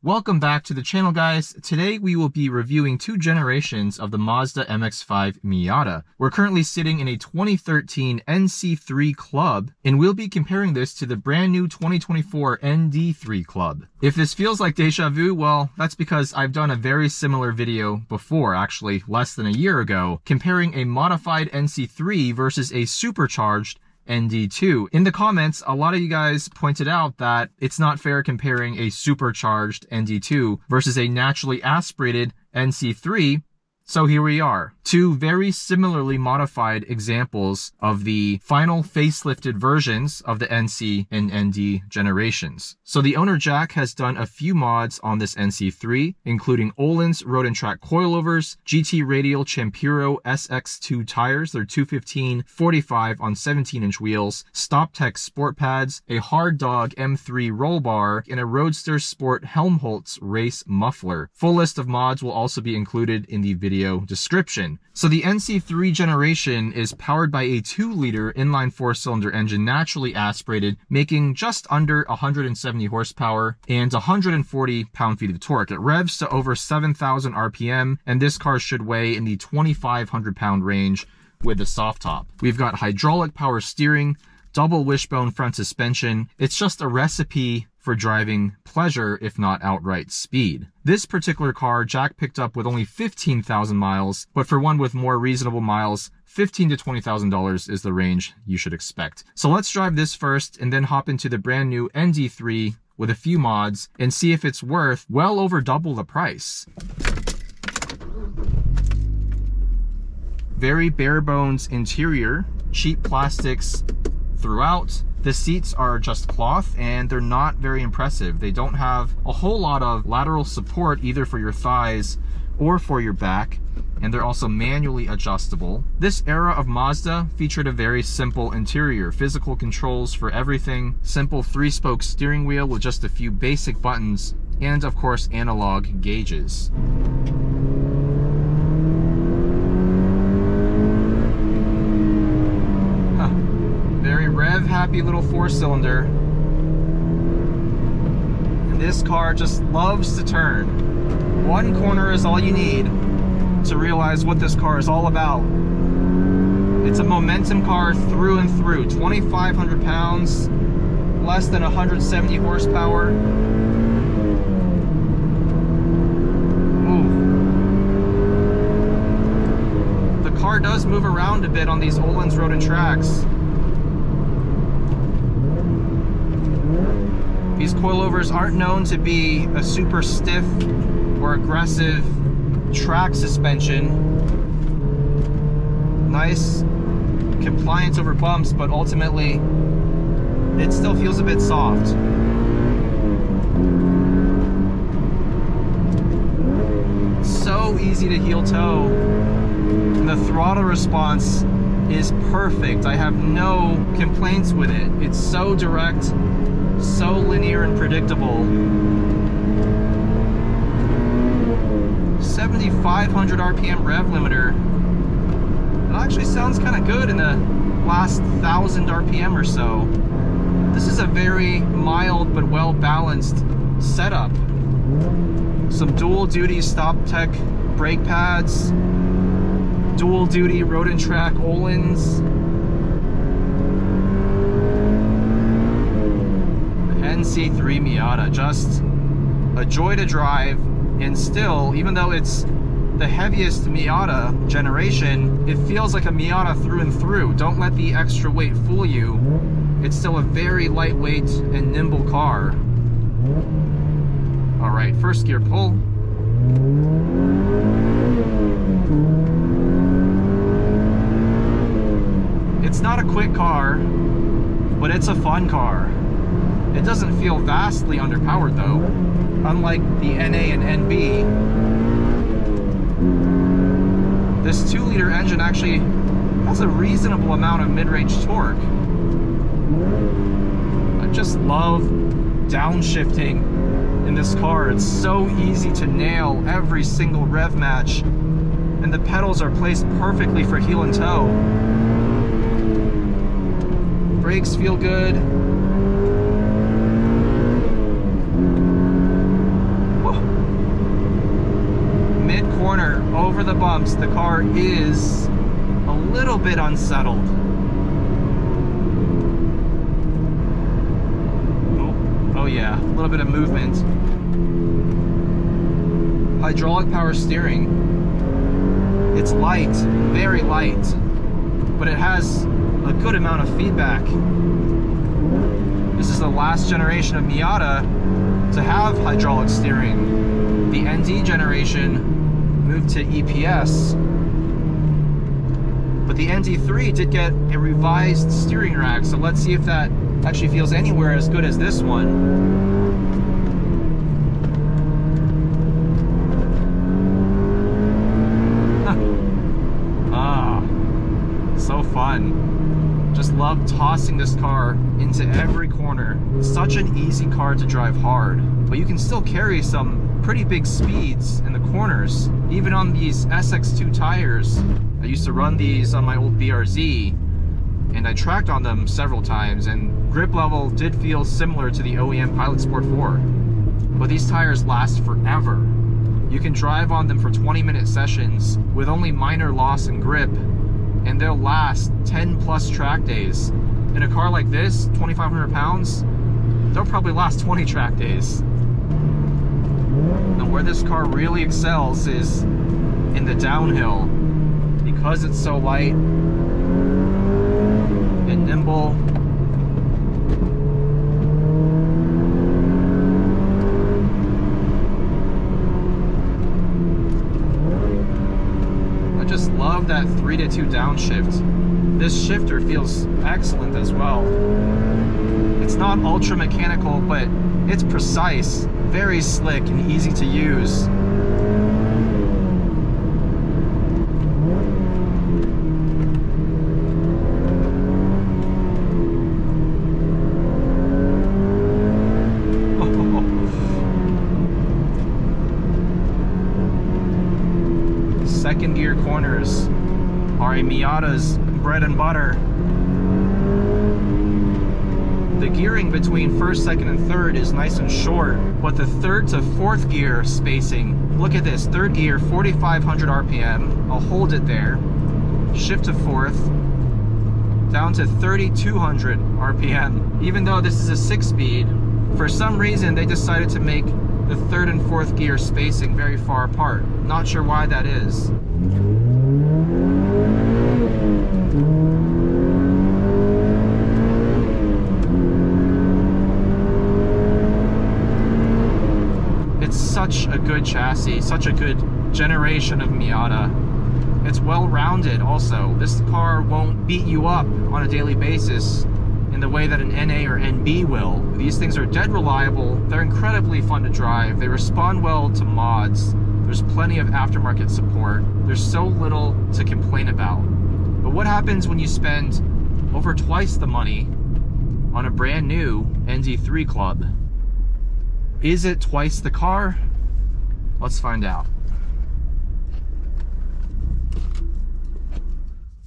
Welcome back to the channel, guys. Today we will be reviewing two generations of the Mazda MX-5 Miata. We're currently sitting in a 2013 NC3 Club, and we'll be comparing this to the brand new 2024 ND3 Club. If this feels like deja vu, well, that's because I've done a very similar video before, actually less than a year ago, comparing a modified NC3 versus a supercharged ND2. In the comments, a lot of you guys pointed out that it's not fair comparing a supercharged ND2 versus a naturally aspirated NC3. So here we are, two very similarly modified examples of the final facelifted versions of the NC and ND generations. So the owner Jack has done a few mods on this NC3, including Ohlins R&T coilovers, GT Radial Champiro SX2 tires, they're 215/45 on 17-inch wheels, Stoptech Sport pads, a Hard Dog M3 roll bar, and a RoadsterSport Helmholtz Race muffler. Full list of mods will also be included in the video description. So the NC3 generation is powered by a 2-liter inline 4-cylinder engine naturally aspirated, making just under 170 horsepower and 140 pound-feet of torque. It revs to over 7,000 RPM, and this car should weigh in the 2,500 pound range with the soft top. We've got hydraulic power steering, double wishbone front suspension. It's just a recipe for driving pleasure, if not outright speed. This particular car Jack picked up with only 15,000 miles, but for one with more reasonable miles, $15,000 to $20,000 is the range you should expect. So let's drive this first and then hop into the brand new ND3 with a few mods and see if it's worth well over double the price. Very bare bones interior, cheap plastics throughout. The seats are just cloth and they're not very impressive. They don't have a whole lot of lateral support either for your thighs or for your back, and they're also manually adjustable. This era of Mazda featured a very simple interior, physical controls for everything, simple 3-spoke steering wheel with just a few basic buttons, and of course analog gauges. Very rev-happy little 4-cylinder. And this car just loves to turn. One corner is all you need to realize what this car is all about. It's a momentum car through and through. 2,500 pounds, less than 170 horsepower. Ooh. The car does move around a bit on these Ohlins road and tracks. These coilovers aren't known to be a super stiff or aggressive track suspension. Nice compliance over bumps, but ultimately it still feels a bit soft. So easy to heel toe. And the throttle response is perfect. I have no complaints with it. It's so direct, so linear and predictable. 7,500 RPM rev limiter. It actually sounds kind of good in the last 1,000 RPM or so. This is a very mild but well balanced setup. Some dual duty Stoptech brake pads, dual duty road and track Ohlins. NC3 Miata, just a joy to drive, and still, even though it's the heaviest Miata generation, it feels like a Miata through and through. Don't let the extra weight fool you. It's still a very lightweight and nimble car. All right, first gear pull. It's not a quick car, but it's a fun car. It doesn't feel vastly underpowered though, unlike the NA and NB. This 2-liter engine actually has a reasonable amount of mid-range torque. I just love downshifting in this car. It's so easy to nail every single rev match, and the pedals are placed perfectly for heel and toe. Brakes feel good. corner, over the bumps, the car is a little bit unsettled. Oh yeah, a little bit of movement. Hydraulic power steering. It's light, very light, but it has a good amount of feedback. This is the last generation of Miata to have hydraulic steering. The ND generation moved to EPS, but the ND3 did get a revised steering rack, so let's see if that actually feels anywhere as good as this one. So fun. Just love tossing this car into every corner. It's such an easy car to drive hard, but you can still carry some pretty big speeds in the corners, even on these SX2 tires. I used to run these on my old BRZ, and I tracked on them several times, and grip level did feel similar to the OEM Pilot Sport 4. But these tires last forever. You can drive on them for 20-minute sessions with only minor loss in grip, and they'll last 10 plus track days. In a car like this, 2,500 pounds, they'll probably last 20 track days. Now where this car really excels is in the downhill. Because it's so light and nimble, just love that 3-to-2 downshift. This shifter feels excellent as well. It's not ultra mechanical, but it's precise, very slick and easy to use. Second gear corners are a Miata's bread and butter. The gearing between first, second, and third is nice and short, but the third to fourth gear spacing, look at this, third gear, 4,500 RPM, I'll hold it there, shift to fourth, down to 3,200 RPM. Even though this is a 6-speed, for some reason they decided to make the third and fourth gear spacing very far apart. Not sure why that is. It's such a good chassis, such a good generation of Miata. It's well-rounded also. This car won't beat you up on a daily basis in the way that an NA or NB will. These things are dead reliable, they're incredibly fun to drive, they respond well to mods, there's plenty of aftermarket support, there's so little to complain about. But what happens when you spend over twice the money on a brand new ND3 Club? Is it twice the car? Let's find out.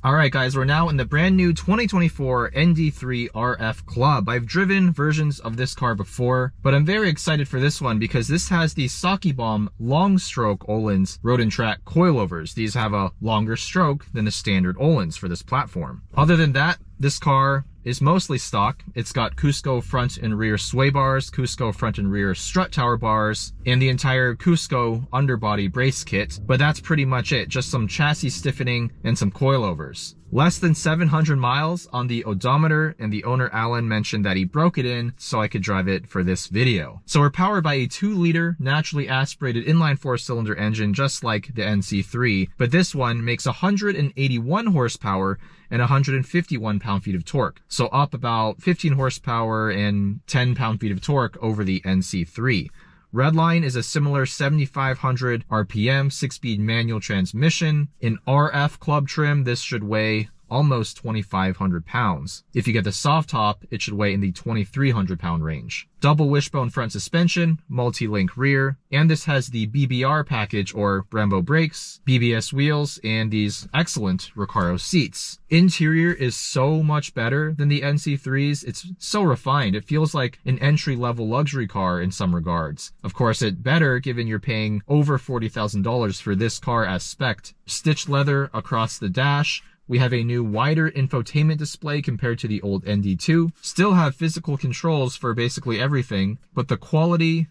Alright guys, we're now in the brand new 2024 ND3 RF Club. I've driven versions of this car before, but I'm very excited for this one because this has the Sakebomb long stroke Ohlins road and track coilovers. These have a longer stroke than the standard Ohlins for this platform. Other than that, this car is mostly stock. It's got Cusco front and rear sway bars, Cusco front and rear strut tower bars, and the entire Cusco underbody brace kit, but that's pretty much it. Just some chassis stiffening and some coilovers. Less than 700 miles on the odometer, and the owner Alan mentioned that he broke it in so I could drive it for this video. So we're powered by a 2-liter naturally aspirated inline 4-cylinder engine just like the NC3, but this one makes 181 horsepower and 151 pound-feet of torque. So up about 15 horsepower and 10 pound-feet of torque over the NC3. Redline is a similar 7,500 RPM 6-speed manual transmission. In RF Club trim, this should weigh almost 2,500 pounds. If you get the soft top, it should weigh in the 2,300 pound range. Double wishbone front suspension, multi-link rear, and this has the BBR package or Brembo brakes, BBS wheels, and these excellent Recaro seats. Interior is so much better than the NC3's. It's so refined. It feels like an entry-level luxury car in some regards. Of course, it's better given you're paying over $40,000 for this car as spec'd. Stitched leather across the dash. We have a new wider infotainment display compared to the old ND2. Still have physical controls for basically everything, but the quality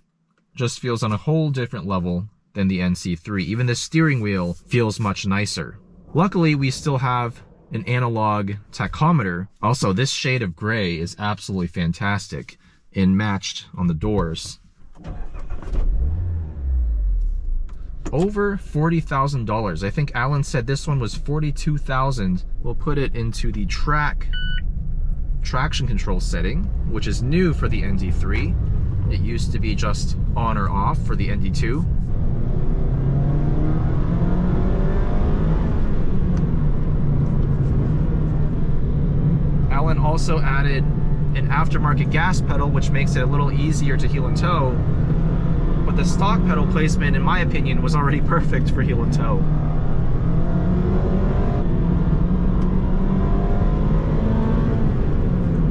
just feels on a whole different level than the NC3. Even the steering wheel feels much nicer. Luckily, we still have an analog tachometer. Also, this shade of gray is absolutely fantastic and matched on the doors. Over $40,000. I think Alan said this one was $42,000. We'll put it into the traction control setting, which is new for the ND3. It used to be just on or off for the ND2. Alan also added an aftermarket gas pedal, which makes it a little easier to heel and toe. But the stock pedal placement, in my opinion, was already perfect for heel and toe.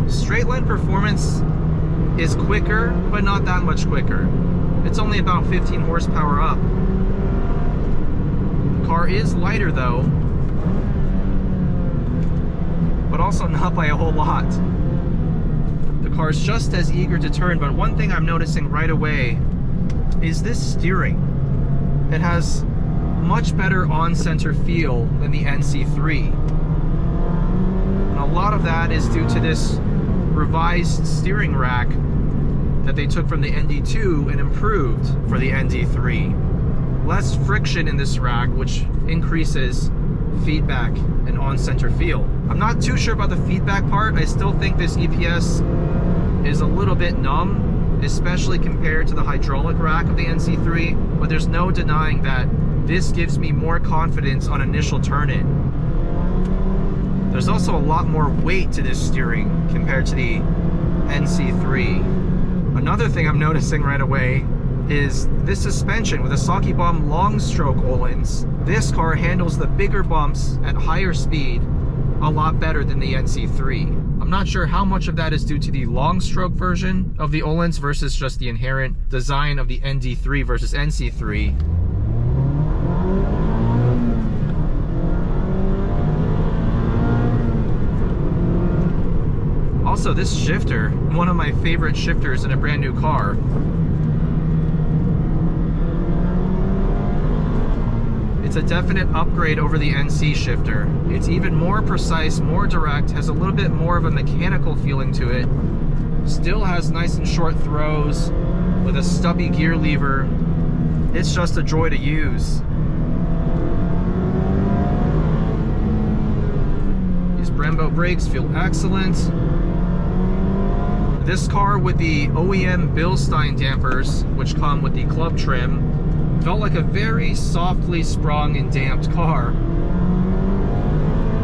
Straight line performance is quicker, but not that much quicker. It's only about 15 horsepower up. The car is lighter though, but also not by a whole lot. The car's just as eager to turn, but one thing I'm noticing right away is this steering. It has much better on-center feel than the NC3. And a lot of that is due to this revised steering rack that they took from the ND2 and improved for the ND3. Less friction in this rack, which increases feedback and on-center feel. I'm not too sure about the feedback part. I still think this EPS is a little bit numb, especially compared to the hydraulic rack of the NC3, but there's no denying that this gives me more confidence on initial turn-in. There's also a lot more weight to this steering compared to the NC3. Another thing I'm noticing right away is this suspension with a Sakebomb long stroke Ohlins. This car handles the bigger bumps at higher speed a lot better than the NC3. I'm not sure how much of that is due to the long stroke version of the Ohlins versus just the inherent design of the ND3 versus NC3. Also, this shifter, one of my favorite shifters in a brand new car. It's a definite upgrade over the NC shifter. It's even more precise, more direct, has a little bit more of a mechanical feeling to it. Still has nice and short throws with a stubby gear lever. It's just a joy to use. These Brembo brakes feel excellent. This car with the OEM Bilstein dampers, which come with the club trim, felt like a very softly sprung and damped car.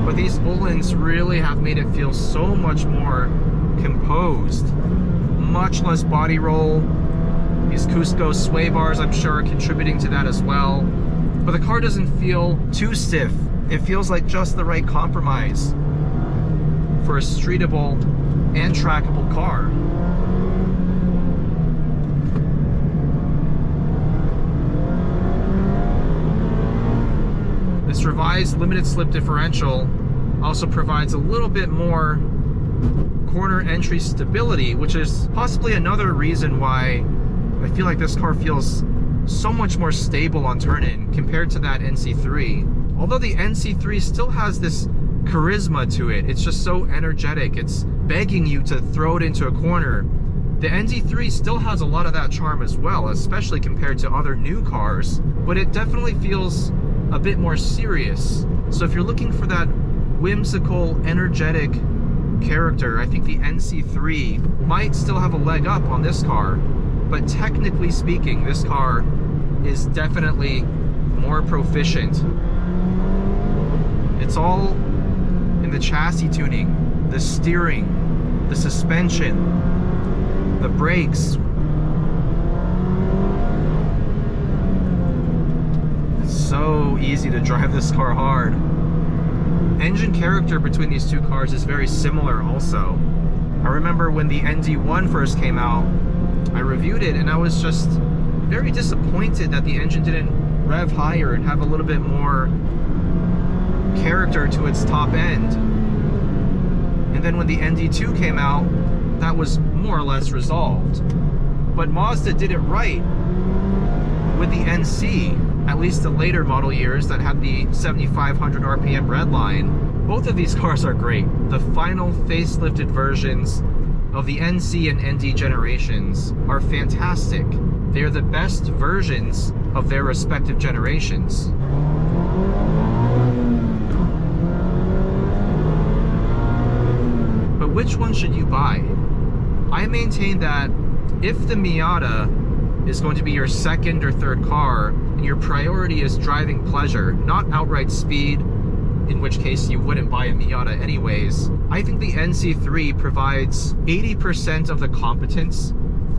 But these Ohlins really have made it feel so much more composed. Much less body roll. These Cusco sway bars, I'm sure, are contributing to that as well. But the car doesn't feel too stiff. It feels like just the right compromise for a streetable and trackable car. This revised limited slip differential also provides a little bit more corner entry stability, which is possibly another reason why I feel like this car feels so much more stable on turn-in compared to that NC3. Although the NC3 still has this charisma to it, it's just so energetic, it's begging you to throw it into a corner. The ND3 still has a lot of that charm as well, especially compared to other new cars, but it definitely feels a bit more serious. So if you're looking for that whimsical, energetic character, I think the NC3 might still have a leg up on this car, but technically speaking, this car is definitely more proficient. It's all in the chassis tuning, the steering, the suspension, the brakes. It's so easy to drive this car hard. Engine character between these two cars is very similar also. I remember when the ND1 first came out, I reviewed it and I was just very disappointed that the engine didn't rev higher and have a little bit more character to its top end. And then when the ND2 came out, that was more or less resolved. But Mazda did it right with the NC, at least the later model years that had the 7,500 RPM redline. Both of these cars are great. The final facelifted versions of the NC and ND generations are fantastic. They are the best versions of their respective generations. But which one should you buy? I maintain that if the Miata is going to be your second or third car, and your priority is driving pleasure, not outright speed, in which case you wouldn't buy a Miata anyways, I think the NC3 provides 80% of the competence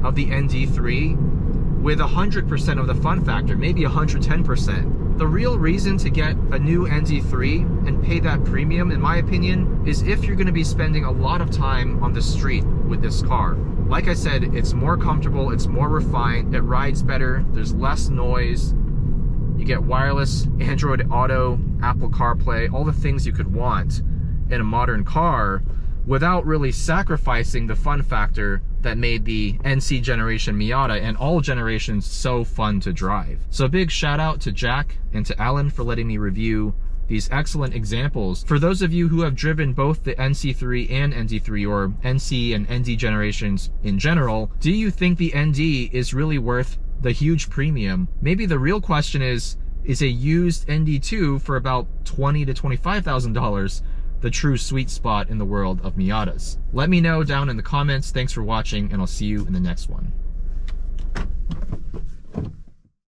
of the ND3 with 100% of the fun factor, maybe 110%. The real reason to get a new ND3 and pay that premium, in my opinion, is if you're going to be spending a lot of time on the street with this car. Like I said, it's more comfortable, it's more refined, it rides better, there's less noise, you get wireless, Android Auto, Apple CarPlay, all the things you could want in a modern car without really sacrificing the fun factor that made the NC generation Miata and all generations so fun to drive. So a big shout out to Jack and to Alan for letting me review these excellent examples. For those of you who have driven both the NC3 and ND3, or NC and ND generations in general, do you think the ND is really worth the huge premium? Maybe the real question is a used ND2 for about $20,000 to $25,000 the true sweet spot in the world of Miatas? Let me know down in the comments. Thanks for watching, and I'll see you in the next one.